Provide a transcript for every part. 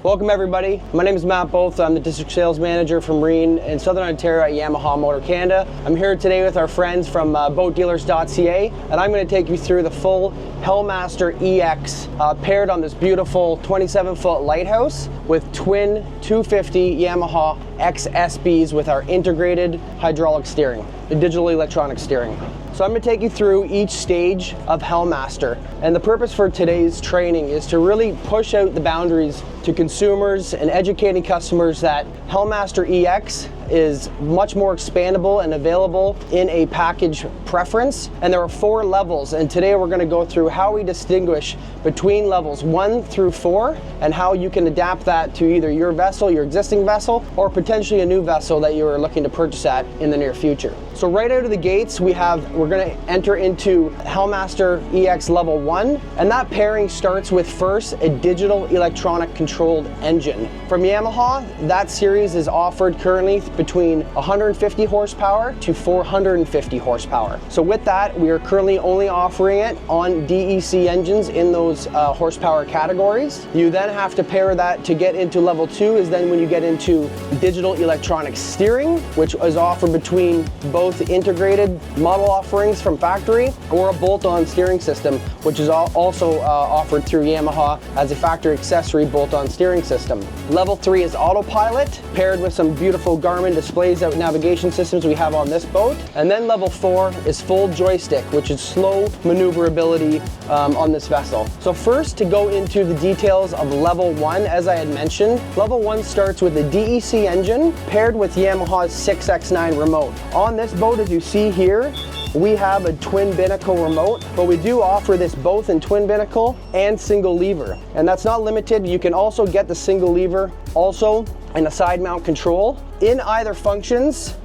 Welcome everybody. My name is Matt Both. I'm the District Sales Manager for Marine in Southern Ontario at Yamaha Motor Canada. I'm here today with our friends from Mydealers.ca, and I'm going to take you through the full Helm Master EX paired on this beautiful 27-foot lighthouse with twin 250 Yamaha XSBs with our integrated hydraulic steering, the digital electronic steering. So I'm going to take you through each stage of Helm Master, and the purpose for today's training is to really push out the boundaries to consumers and educating customers that Helm Master EX is much more expandable and available in a package preference. And there are 4 levels, and today we're going to go through how we distinguish between levels 1 through 4 and how you can adapt that to either your vessel, your existing vessel, or potentially a new vessel that you are looking to purchase at in the near future. So right out of the gates we're going to enter into Helm Master EX level 1, and that pairing starts with first a digital electronic controlled engine. From Yamaha, that series is offered currently between 150 horsepower to 450 horsepower. So with that, we are currently only offering it on DEC engines in those horsepower categories. You then have to pair that to get into level 2 is then when you get into digital electronic steering, which is offered between both integrated model offerings from factory or a bolt-on steering system, which is also offered through Yamaha as a factory accessory bolt-on steering system. Level 3 is autopilot, paired with some beautiful Garmin displays out navigation systems we have on this boat. And then level 4 is full joystick, which is slow maneuverability on this vessel. So first, to go into the details of level 1, as I had mentioned, level 1 starts with a DEC engine paired with Yamaha's 6X9 remote. On this boat, as you see here, we have a twin binnacle remote, but we do offer this both in twin binnacle and single lever. And that's not limited. You can also get the single lever also in a side mount control. In either functions,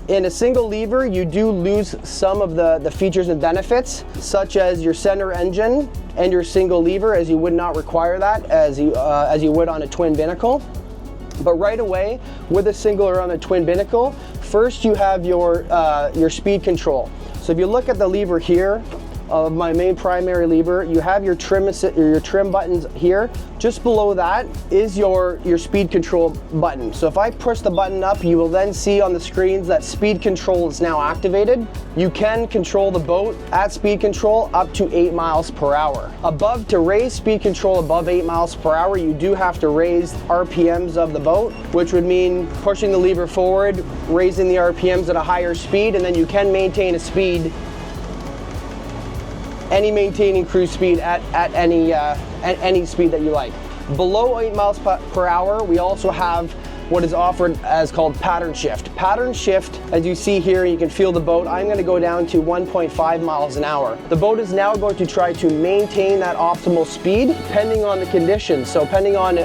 in a single lever, you do lose some of the features and benefits, such as your center engine and your single lever, as you would not require that as you would on a twin binnacle. But right away, with a single or on a twin binnacle, first you have your speed control. So if you look at the lever here, of my main primary lever, you have your trim buttons here. Just below that is your speed control button. So if I push the button up, you will then see on the screens that speed control is now activated. You can control the boat at speed control up to 8 miles per hour. To raise speed control above 8 miles per hour, you do have to raise RPMs of the boat, which would mean pushing the lever forward, raising the RPMs at a higher speed, and then you can maintain a speed, maintaining cruise speed at any speed that you like. Below 8 miles per hour, we also have what is offered as called pattern shift. Pattern shift, as you see here, you can feel the boat. I'm going to go down to 1.5 miles an hour. The boat is now going to try to maintain that optimal speed depending on the conditions. So depending on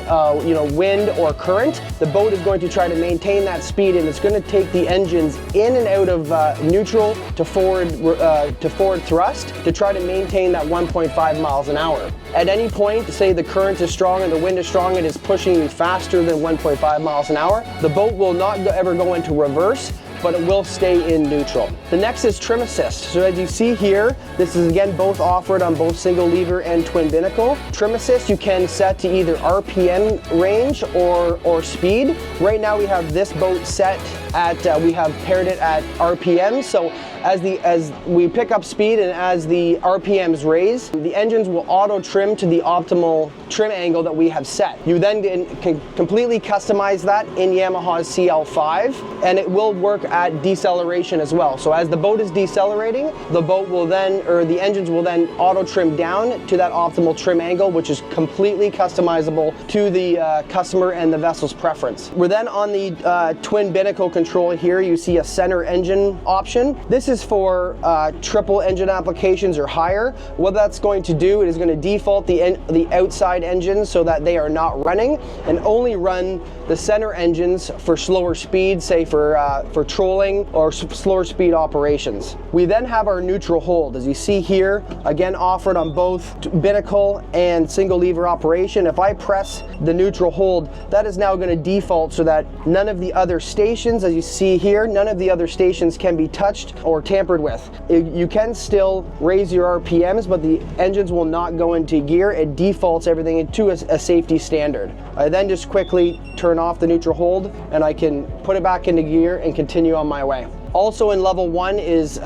wind or current, the boat is going to try to maintain that speed, and it's going to take the engines in and out of neutral to forward thrust to try to maintain that 1.5 miles an hour. At any point, say the current is strong and the wind is strong and it's pushing you faster than 1.5 miles an hour, the boat will not ever go into reverse, but it will stay in neutral. The next is trim assist. So as you see here, this is again both offered on both single lever and twin binnacle. Trim assist you can set to either RPM range or speed. Right now we have this boat set at, we have paired it at RPM. So as we pick up speed and as the RPMs raise, the engines will auto trim to the optimal trim angle that we have set. You then can completely customize that in Yamaha's CL5, and it will work at deceleration as well. So as the boat is decelerating, the boat will then, or the engines will then auto trim down to that optimal trim angle, which is completely customizable to the customer and the vessel's preference. We're then on the twin binnacle control here. You see a center engine option. This is for triple engine applications or higher. What that's going to do, it is going to default the outside engines so that they are not running and only run the center engines for slower speed, say for trolling or slower speed operations. We then have our neutral hold, as you see here, again offered on both binnacle and single lever operation. If I press the neutral hold, that is now going to default so that none of the other stations, as you see here, none of the other stations can be touched or tampered with. You can still raise your RPMs, but the engines will not go into gear. It defaults everything into a safety standard. I then just quickly turn off the neutral hold, and I can put it back into gear and continue on my way. Also in level 1 is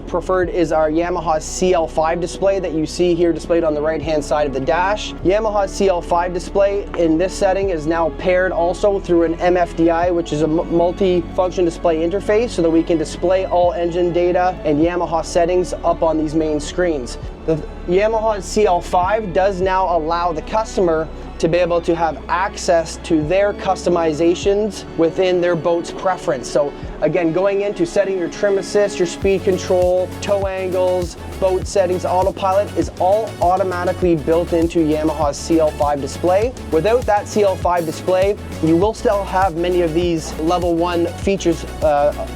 preferred is our Yamaha CL5 display that you see here displayed on the right hand side of the dash. Yamaha CL5 display in this setting is now paired also through an MFDI, which is a multi-function display interface, so that we can display all engine data and Yamaha settings up on these main screens. The Yamaha CL5 does now allow the customer to be able to have access to their customizations within their boat's preference. So again, going into setting your trim assist, your speed control, tow angles, boat settings, autopilot is all automatically built into Yamaha's CL5 display. Without that CL5 display, you will still have many of these level 1 features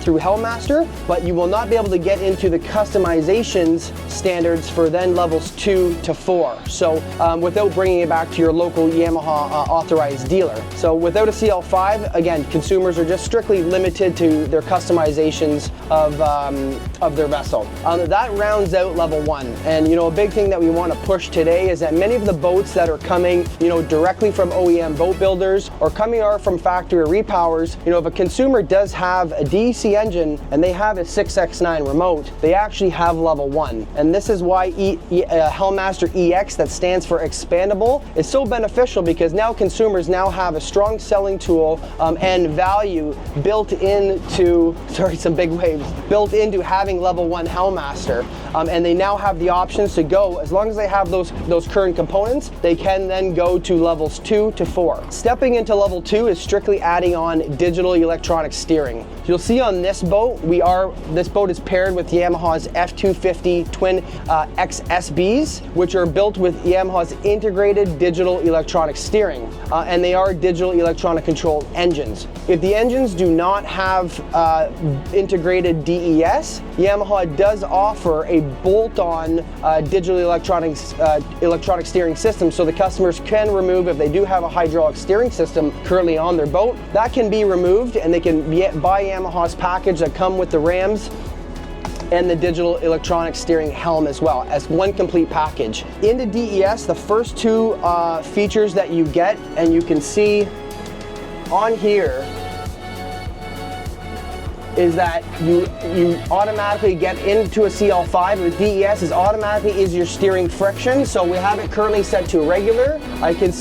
through Helm Master, but you will not be able to get into the customizations standards for then levels 2 to 4. So without bringing it back to your local Yamaha authorized dealer. So without a CL5, again, consumers are just strictly limited to their customizations of their vessel. That rounds out level 1. And a big thing that we want to push today is that many of the boats that are coming, directly from OEM boat builders or coming from factory repowers, if a consumer does have a DEC engine and they have a 6X9 remote, they actually have level 1. And this is why Helm Master EX, that stands for expandable, is so beneficial, because now consumers now have a strong selling tool and value built into, some big waves, built into having level 1 Helm Master. And they now have the options to go, as long as they have those current components, they can then go to levels 2 to 4. Stepping into level 2 is strictly adding on digital electronic steering. You'll see on this boat, this boat is paired with Yamaha's F250 twin XSBs, which are built with Yamaha's integrated digital electronic steering, and they are digital electronic control engines. If the engines do not have integrated DES, Yamaha does offer a bolt-on digital electronic steering system, so the customers can remove, if they do have a hydraulic steering system currently on their boat, that can be removed, and they can buy Yamaha's package that come with the rams and the digital electronic steering helm as well, as one complete package. Into DES, the first 2 features that you get, and you can see on here, is that you automatically get into a CL5 with DES is your steering friction. So we have it currently set to regular. I can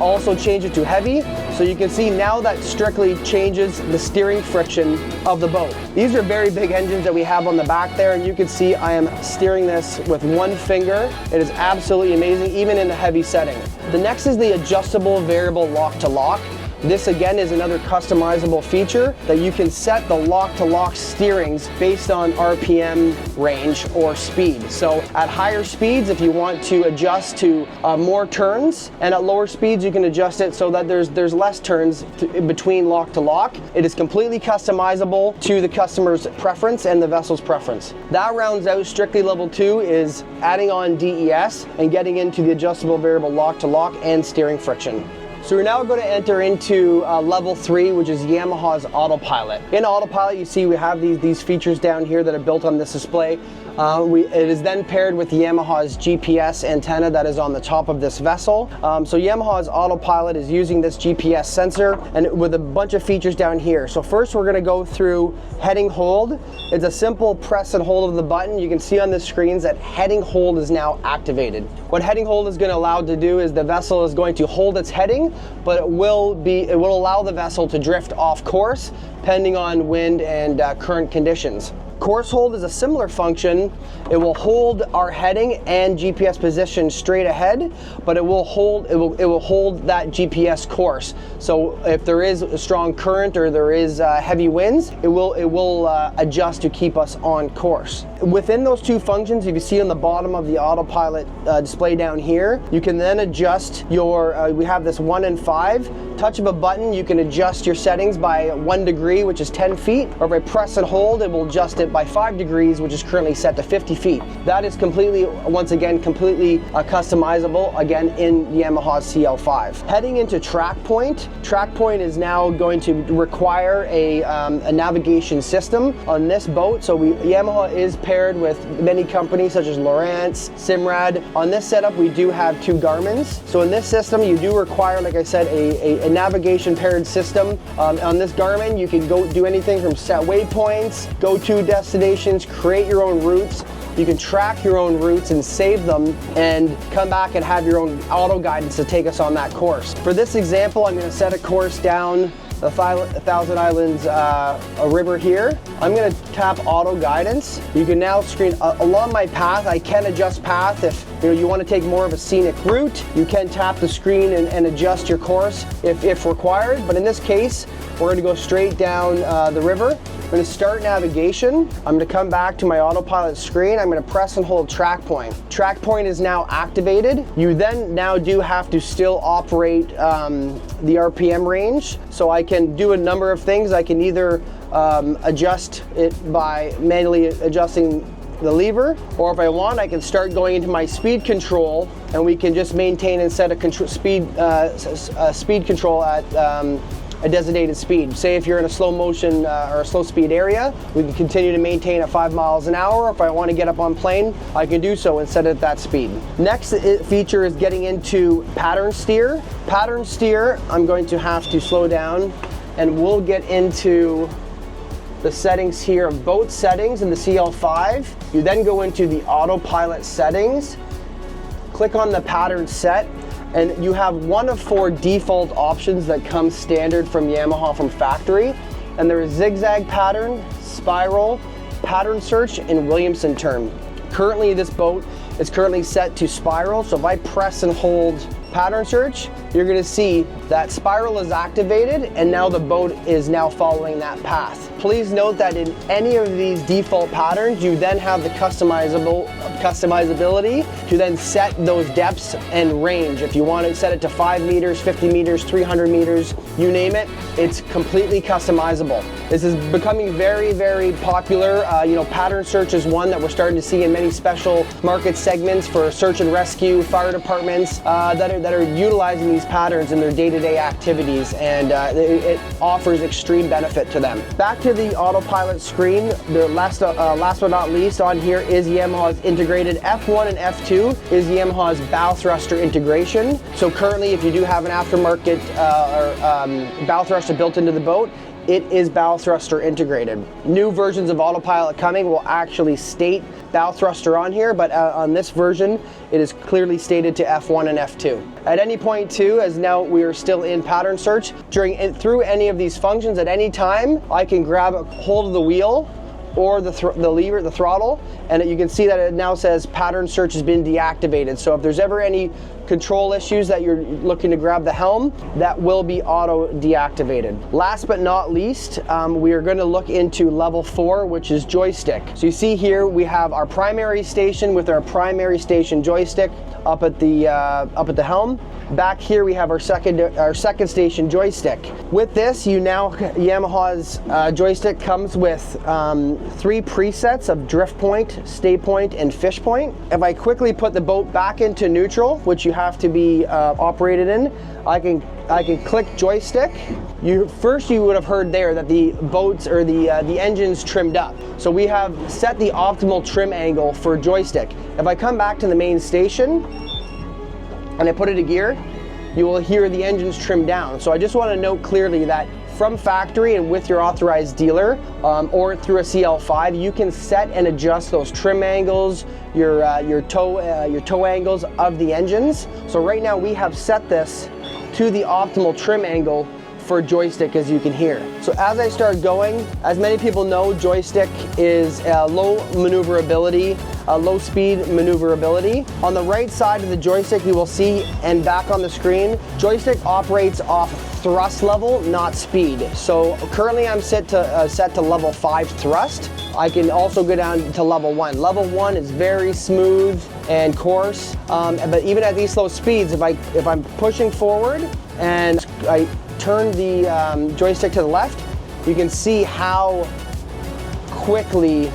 also change it to heavy. So you can see now that strictly changes the steering friction of the boat. These are very big engines that we have on the back there, and you can see I am steering this with one finger. It is absolutely amazing, even in a heavy setting. The next is the adjustable variable lock-to-lock. This again is another customizable feature that you can set the lock-to-lock steerings based on RPM range or speed. So at higher speeds, if you want to adjust to more turns, and at lower speeds you can adjust it so that there's less turns between lock-to-lock. It is completely customizable to the customer's preference and the vessel's preference. That rounds out strictly level 2 is adding on DES and getting into the adjustable variable lock-to-lock and steering friction. So we're now going to enter into level 3, which is Yamaha's autopilot. In autopilot, you see we have these features down here that are built on this display. It is then paired with Yamaha's GPS antenna that is on the top of this vessel. So Yamaha's autopilot is using this GPS sensor and with a bunch of features down here. So first we're going to go through heading hold. It's a simple press and hold of the button. You can see on the screens that heading hold is now activated. What heading hold is going to allow to do is the vessel is going to hold its heading, but it will allow the vessel to drift off course depending on wind and current conditions. Course hold is a similar function. It will hold our heading and GPS position straight ahead, but it will hold that GPS course. So if there is a strong current or there is heavy winds, it will adjust to keep us on course. Within those 2 functions, if you see on the bottom of the autopilot display down here, you can then adjust your, we have this 1 and 5. Touch of a button, you can adjust your settings by 1 degree, which is 10 feet, or if I press and hold, it will adjust it by 5 degrees, which is currently set to 50 feet. That is completely, once again, completely customizable, again, in Yamaha's CL5. Heading into track point is now going to require a navigation system on this boat. So Yamaha is paired with many companies such as Lowrance, Simrad. On this setup, we do have 2 Garmins. So in this system, you do require, like I said, a navigation paired system. On this Garmin, you can go do anything from set waypoints, go to destinations, create your own routes. You can track your own routes and save them and come back and have your own auto guidance to take us on that course. For this example, I'm going to set a course down the Thousand Islands river here. I'm going to tap auto guidance. You can now screen along my path. I can adjust path if you want to take more of a scenic route. You can tap the screen and adjust your course if required. But in this case, we're going to go straight down the river. I'm going to start navigation. I'm going to come back to my autopilot screen. I'm going to press and hold track point. Track point is now activated. You then now do have to still operate the RPM range. So I can do a number of things. I can either adjust it by manually adjusting the lever, or if I want, I can start going into my speed control, and we can just maintain and set a speed control at a designated speed. Say if you're in a slow motion or a slow speed area, we can continue to maintain at 5 miles an hour. If I want to get up on plane, I can do so and set it at that speed. Next feature is getting into pattern steer. Pattern steer, I'm going to have to slow down, and we'll get into the settings here of boat settings in the CL5. You then go into the autopilot settings, click on the pattern set, and you have one of 4 default options that come standard from Yamaha from factory. And there is zigzag pattern, spiral, pattern search, and Williamson turn. Currently this boat is currently set to spiral, so if I press and hold pattern search, you're going to see that spiral is activated, and now the boat is now following that path. Please note that in any of these default patterns, you then have the customizability to then set those depths and range. If you want to set it to 5 meters, 50 meters, 300 meters, you name it, it's completely customizable. This is becoming very, very popular. Pattern search is one that we're starting to see in many special market segments for search and rescue, fire departments that are utilizing these patterns in their day-to-day activities, and it offers extreme benefit to them. Back to the autopilot screen, the last but not least on here is Yamaha's integrated F1 and F2 is Yamaha's bow thruster integration. So currently, if you do have an aftermarket bow thruster built into the boat, it is bow thruster integrated. New versions of autopilot coming will actually state bow thruster on here, but on this version, it is clearly stated to F1 and F2. At any point too, as now we are still in pattern search, through any of these functions at any time, I can grab a hold of the wheel or the lever, the throttle, and you can see that it now says pattern search has been deactivated. So if there's ever any control issues that you're looking to grab the helm, that will be auto deactivated. Last but not least, we are going to look into level 4, which is joystick. So you see here we have our primary station with our primary station joystick up at the helm. Back here we have our second station joystick. With this, Yamaha's joystick comes with 3 presets of drift point, stay point, and fish point. If I quickly put the boat back into neutral, which you have to be operated in, I can click joystick. You would have heard there that the boats or the engine's trimmed up. So we have set the optimal trim angle for joystick. If I come back to the main station and I put it in gear, you will hear the engine's trimmed down. So I just want to note clearly that from factory and with your authorized dealer or through a CL5, you can set and adjust those trim angles, your toe angles of the engines. So right now we have set this to the optimal trim angle for joystick, as you can hear. So as I start going, as many people know, joystick is low maneuverability, low speed maneuverability. On the right side of the joystick, you will see, and back on the screen, joystick operates off thrust level, not speed. So currently I'm set to level 5 thrust. I can also go down to level 1. Level 1 is very smooth and coarse, but even at these slow speeds, if I'm pushing forward and I turn the joystick to the left, you can see how quickly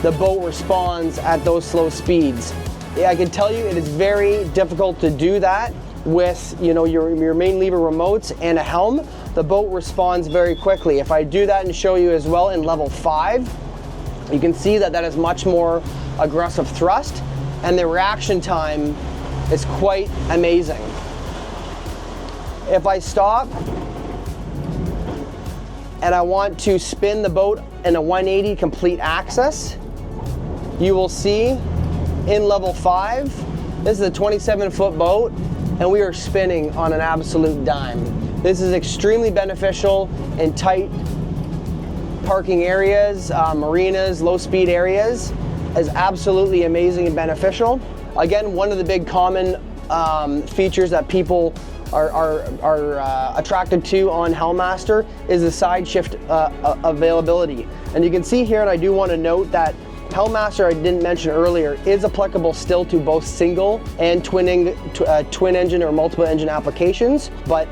the boat responds at those slow speeds. I can tell you it is very difficult to do that with your main lever remotes and a helm. The boat responds very quickly. If I do that and show you as well in level 5, you can see that is much more aggressive thrust, and the reaction time is quite amazing. If I stop and I want to spin the boat in a 180 complete axis, you will see in level 5, this is a 27-foot boat, and we are spinning on an absolute dime. This is extremely beneficial in tight parking areas, marinas, low-speed areas. Is absolutely amazing and beneficial. Again, one of the big common features that people are attracted to on Helm Master is the side shift availability. And you can see here, and I do want to note that Helm Master, I didn't mention earlier, is applicable still to both single and twin engine or multiple engine applications. But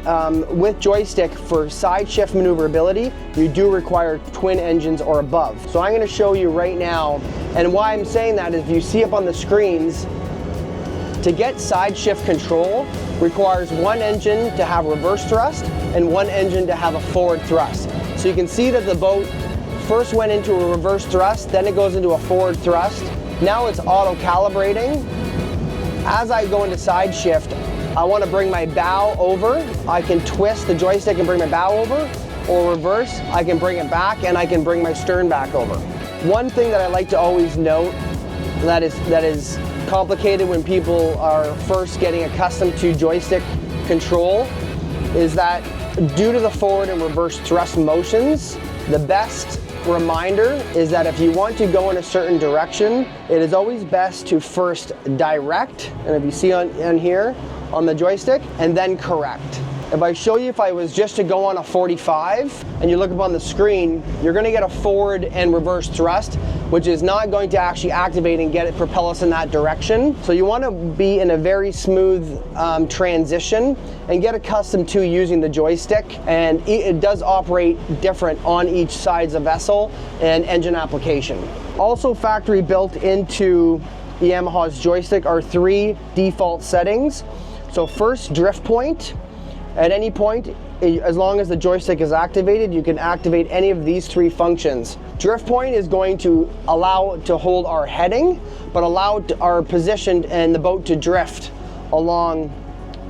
with joystick, for side shift maneuverability, you do require twin engines or above. So I'm going to show you right now, and why I'm saying that is if you see up on the screens, to get side shift control requires one engine to have reverse thrust and one engine to have a forward thrust. So you can see that the boat first went into a reverse thrust, then it goes into a forward thrust. Now it's auto calibrating. As I go into side shift, I want to bring my bow over. I can twist the joystick and bring my bow over, or reverse, I can bring it back and I can bring my stern back over. One thing that I like to always note that is complicated when people are first getting accustomed to joystick control is that due to the forward and reverse thrust motions, the best reminder is that if you want to go in a certain direction, it is always best to first direct, and if you see on here on the joystick, and then correct. If I show you, if I was just to go on a 45 and you look up on the screen, you're going to get a forward and reverse thrust, which is not going to actually activate and get it propel us in that direction. So you want to be in a very smooth transition and get accustomed to using the joystick, and it does operate different on each side's of vessel and engine application. Also factory built into Yamaha's joystick are 3 default settings. So first, drift point. At any point, as long as the joystick is activated, you can activate any of these 3 functions. Drift point is going to allow to hold our heading, but allow our position and the boat to drift along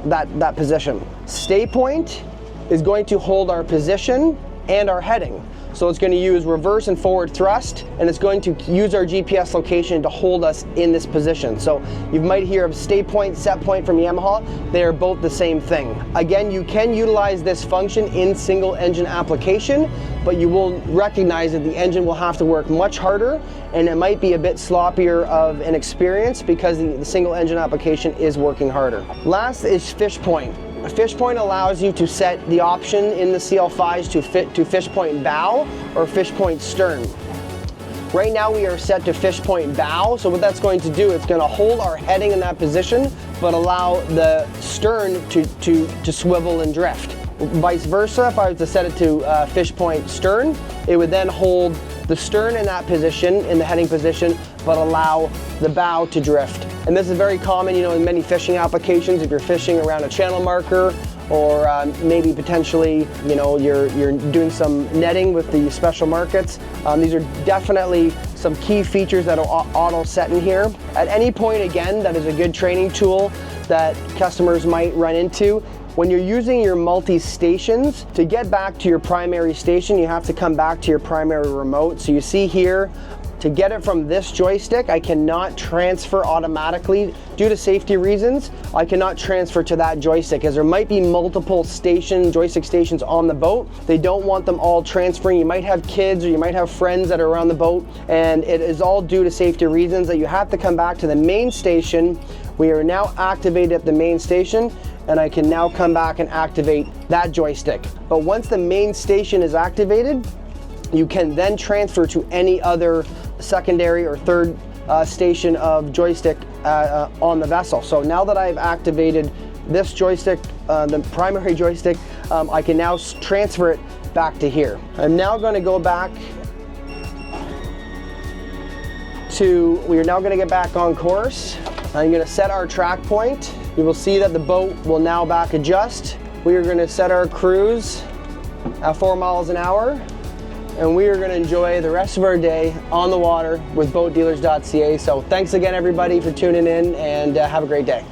that position. Stay point is going to hold our position and our heading. So it's going to use reverse and forward thrust, and it's going to use our GPS location to hold us in this position. So you might hear of stay point, set point from Yamaha. They are both the same thing. Again, you can utilize this function in single engine application, but you will recognize that the engine will have to work much harder, and it might be a bit sloppier of an experience because the single engine application is working harder. Last is fish point. A fish point allows you to set the option in the CL5s to fish point bow or fish point stern. Right now we are set to fish point bow, so what that's going to do, it's going to hold our heading in that position, but allow the stern to swivel and drift. Vice versa, if I was to set it to fish point stern, it would then hold the stern in that position, in the heading position, but allow the bow to drift. And this is very common, in many fishing applications. If you're fishing around a channel marker, or maybe potentially, you're doing some netting with the special markets. These are definitely some key features that are auto set in here. At any point, again, that is a good training tool that customers might run into. When you're using your multi-stations, to get back to your primary station, you have to come back to your primary remote. So you see here, to get it from this joystick, I cannot transfer automatically. Due to safety reasons, I cannot transfer to that joystick, as there might be multiple joystick stations on the boat. They don't want them all transferring. You might have kids or you might have friends that are around the boat, and it is all due to safety reasons that you have to come back to the main station. We are now activated at the main station, and I can now come back and activate that joystick. But once the main station is activated, you can then transfer to any other secondary or third station of joystick on the vessel. So now that I've activated this joystick, the primary joystick, I can now transfer it back to here. I'm now going to go back we are now going to get back on course. I'm going to set our track point. You will see that the boat will now back adjust. We are going to set our cruise at 4 miles an hour, and we are going to enjoy the rest of our day on the water with Mydealers.ca. So thanks again everybody for tuning in, and have a great day.